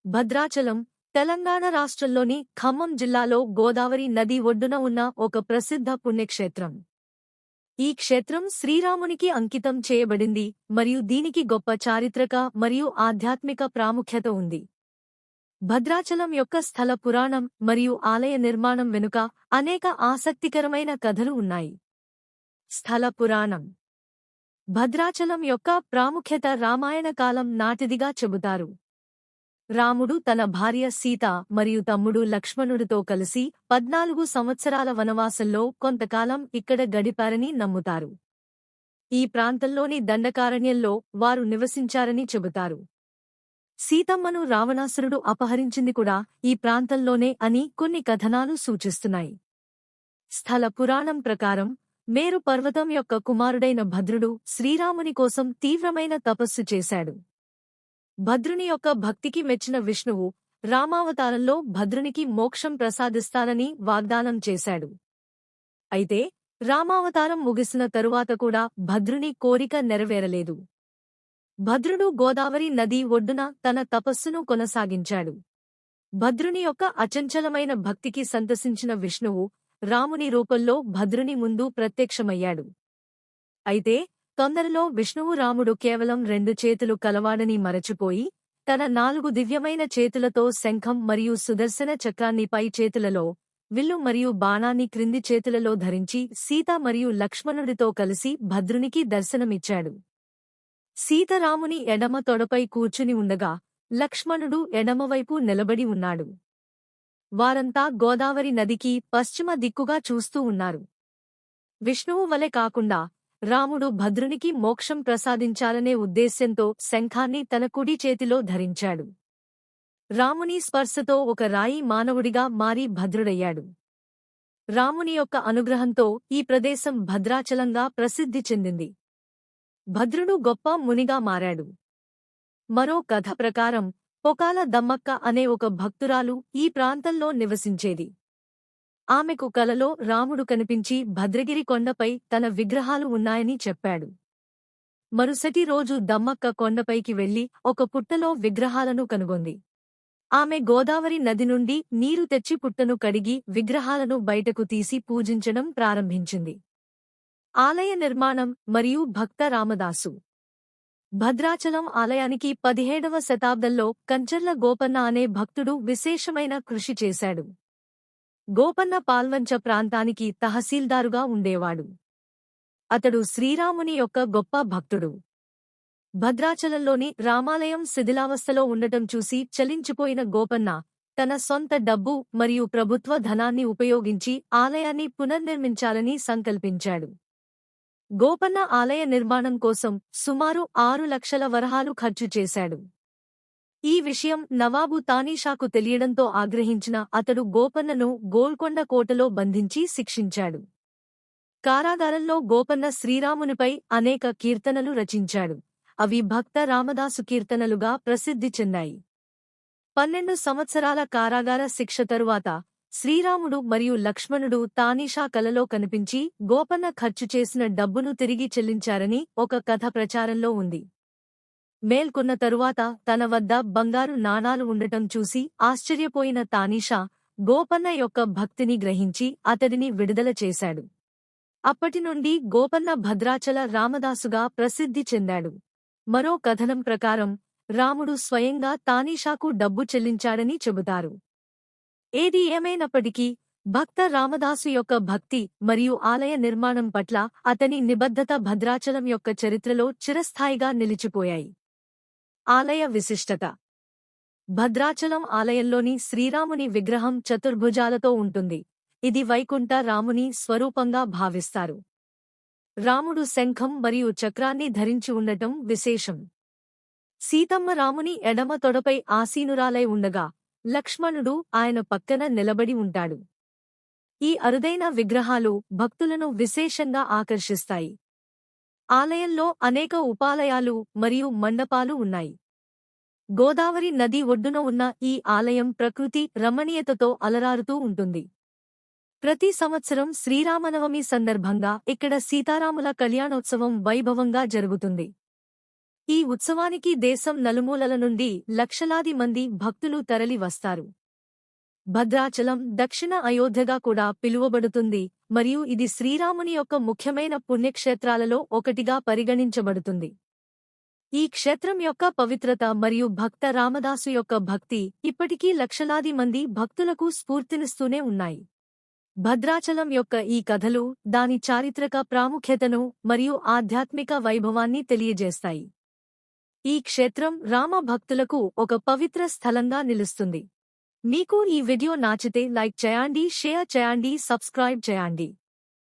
భద్రాచలం, తెలంగాణ రాష్ట్రంలోని ఖమ్మం జిల్లాలో గోదావరి నది ఒడ్డున ఉన్న ఒక ప్రసిద్ధ పుణ్యక్షేత్రం. ఈ క్షేత్రం శ్రీరామునికి అంకితం చేయబడింది మరియు దీనికి గొప్ప చారిత్రక మరియు ఆధ్యాత్మిక ప్రాముఖ్యత ఉంది. భద్రాచలం యొక్క స్థల పురాణం మరియు ఆలయ నిర్మాణం వెనుక అనేక ఆసక్తికరమైన కథలు ఉన్నాయి. స్థల పురాణం. భద్రాచలం యొక్క ప్రాముఖ్యత రామాయణ కాలం నాటిదిగా చెబుతారు. రాముడు తన భార్య సీత మరియు తమ్ముడు లక్ష్మణుడితో కలిసి 14 సంవత్సరాల వనవాసంలో కొంతకాలం ఇక్కడ గడిపారని నమ్ముతారు. ఈ ప్రాంతంలోని దండకారణ్యంలో వారు నివసించారని చెబుతారు. సీతమ్మను రావణాసురుడు అపహరించింది కూడా ఈ ప్రాంతంలోనే అని కొన్ని కథనాలు సూచిస్తున్నాయి. స్థల పురాణం ప్రకారం మేరు పర్వతం యొక్క కుమారుడైన భద్రుడు శ్రీరాముని కోసం తీవ్రమైన తపస్సు చేశాడు. భద్రుని యొక్క భక్తికి మెచ్చిన విష్ణువు రామావతారంలో భద్రునికి మోక్షం ప్రసాదిస్తానని వాగ్దానం చేశాడు. అయితే రామావతారం ముగిసిన తరువాత కూడా భద్రుని కోరిక నెరవేరలేదు. భద్రుడు గోదావరి నది ఒడ్డున తన తపస్సును కొనసాగించాడు. భద్రుని యొక్క అచంచలమైన భక్తికి సంతసించిన విష్ణువు రాముని రూపంలో భద్రుని ముందు ప్రత్యక్షమయ్యాడు. అయితే తొందరలో విష్ణువు రాముడు కేవలం 2 చేతులు కలవాడని మరచిపోయి తన 4 దివ్యమైన చేతులతో శంఖం మరియు సుదర్శన చక్రాన్ని పై చేతులలో, విల్లు మరియు బాణాన్ని క్రింది చేతులలో ధరించి సీత మరియు లక్ష్మణుడితో కలిసి భద్రునికి దర్శనమిచ్చాడు. సీత రాముని ఎడమ తొడపై కూర్చుని ఉండగా లక్ష్మణుడు ఎడమవైపు నిలబడి ఉన్నాడు. వారంతా గోదావరి నదికి పశ్చిమ దిక్కుగా చూస్తూ ఉన్నారు. విష్ణువు వలె కాకుండా రాముడు భద్రునికి మోక్షం ప్రసాదించాలనే ఉద్దేశ్యంతో శంఖాన్ని తన కుడి చేతిలో ధరించాడు. రాముని స్పర్శతో ఒక రాయి మానవుడిగా మారి భద్రుడయ్యాడు. రాముని యొక్క అనుగ్రహంతో ఈ ప్రదేశం భద్రాచలంగా ప్రసిద్ధి చెందింది. భద్రుడు గొప్ప మునిగా మారాడు. మరో కథ ప్రకారం పొకాల దమ్మక్క అనే ఒక భక్తురాలు ఈ ప్రాంతంలో నివసించేది. ఆమెకు కలలో రాముడు కనిపించి భద్రగిరి కొండపై తన విగ్రహాలు ఉన్నాయని చెప్పాడు. మరుసటి రోజు దమ్మక్క కొండపైకి వెళ్లి ఒక పుట్టలో విగ్రహాలను కనుగొంది. ఆమె గోదావరి నది నుండి నీరు తెచ్చి పుట్టను కడిగి విగ్రహాలను బయటకు తీసి పూజించడం ప్రారంభించింది. ఆలయ నిర్మాణం మరియు భక్త రామదాసు. భద్రాచలం ఆలయానికి 17వ శతాబ్దంలో కంచర్ల గోపన్న అనే భక్తుడు విశేషమైన కృషి చేశాడు. గోపన్న పాల్వంచ ప్రాంతానికి తహసీల్దారుగా ఉండేవాడు. అతడు శ్రీరాముని యొక్క గొప్ప భక్తుడు. భద్రాచలంలోని రామాలయం శిథిలావస్థలో ఉండటం చూసి చలించిపోయిన గోపన్న తన సొంత డబ్బు మరియు ప్రభుత్వ ధనాన్ని ఉపయోగించి ఆలయాన్ని పునర్నిర్మించాలని సంకల్పించాడు. గోపన్న ఆలయ నిర్మాణం కోసం సుమారు 6 లక్షల వరహాలు ఖర్చు చేశాడు. ఈ విషయం నవాబు తానీషాకు తెలియడంతో ఆగ్రహించిన అతడు గోపన్నను గోల్కొండ కోటలో బంధించి శిక్షించాడు. కారాగారంలో గోపన్న శ్రీరామునిపై అనేక కీర్తనలు రచించాడు. అవి భక్త రామదాసు కీర్తనలుగా ప్రసిద్ధి చెందాయి. 12 సంవత్సరాల కారాగార శిక్ష తరువాత శ్రీరాముడు మరియు లక్ష్మణుడు తానీషా కలలో కనిపించి గోపన్న ఖర్చు చేసిన డబ్బును తిరిగి చెల్లించారని ఒక కథ ప్రచారంలో ఉంది. మేల్కొన్న తరువాత తన వద్ద బంగారు నాణాలు ఉండటం చూసి ఆశ్చర్యపోయిన తానీషా గోపన్న యొక్క భక్తిని గ్రహించి అతడిని విడుదల చేశాడు. అప్పటినుండి గోపన్న భద్రాచల రామదాసుగా ప్రసిద్ధి చెందాడు. మరో కథనం ప్రకారం రాముడు స్వయంగా తానీషాకు డబ్బు చెల్లించాడని చెబుతారు. ఏది ఏమైనప్పటికీ భక్త రామదాసు యొక్క భక్తి మరియు ఆలయ నిర్మాణం పట్ల అతని నిబద్ధత భద్రాచలం యొక్క చరిత్రలో చిరస్థాయిగా నిలిచిపోయాయి. ఆలయ విశిష్టత. భద్రాచలం ఆలయంలోని శ్రీరాముని విగ్రహం చతుర్భుజాలతో ఉంటుంది. ఇది వైకుంఠ రాముని స్వరూపంగా భావిస్తారు. రాముడు శంఖం మరియు చక్రాన్ని ధరించి ఉండటం విశేషం. సీతమ్మ రాముని ఎడమ తొడపై ఆసీనురాలై ఉండగా లక్ష్మణుడు ఆయన పక్కన నిలబడి ఉంటాడు. ఈ అరుదైన విగ్రహాలు భక్తులను విశేషంగా ఆకర్షిస్తాయి. ఆలయంలో అనేక ఉపాలయాలు మరియు మండపాలు ఉన్నాయి. గోదావరి నది ఒడ్డున ఉన్న ఈ ఆలయం ప్రకృతి రమణీయతతో అలరారుతూ ఉంటుంది. ప్రతి సంవత్సరం శ్రీరామనవమి సందర్భంగా ఇక్కడ సీతారాముల కళ్యాణోత్సవం వైభవంగా జరుగుతుంది. ఈ ఉత్సవానికి దేశం నలుమూలల నుండి లక్షలాది మంది భక్తులు తరలి వస్తారు. భద్రాచలం దక్షిణ అయోధ్యగా కూడా పిలువబడుతుంది మరియు ఇది శ్రీరాముని యొక్క ముఖ్యమైన పుణ్యక్షేత్రాలలో ఒకటిగా పరిగణించబడుతుంది. ఈ క్షేత్రం యొక్క పవిత్రత మరియు భక్త రామదాసు యొక్క భక్తి ఇప్పటికీ లక్షలాది మంది భక్తులకు స్ఫూర్తినిస్తూనే ఉన్నాయి. భద్రాచలం యొక్క ఈ కథలు దాని చారిత్రక ప్రాముఖ్యతను మరియు ఆధ్యాత్మిక వైభవాన్ని తెలియజేస్తాయి. ఈ క్షేత్రం రామ భక్తులకు ఒక పవిత్ర స్థలంగా నిలుస్తుంది. మీకు ఈ వీడియో నచ్చితే లైక్ చేయండి, షేర్ చేయండి, సబ్స్క్రైబ్ చేయండి.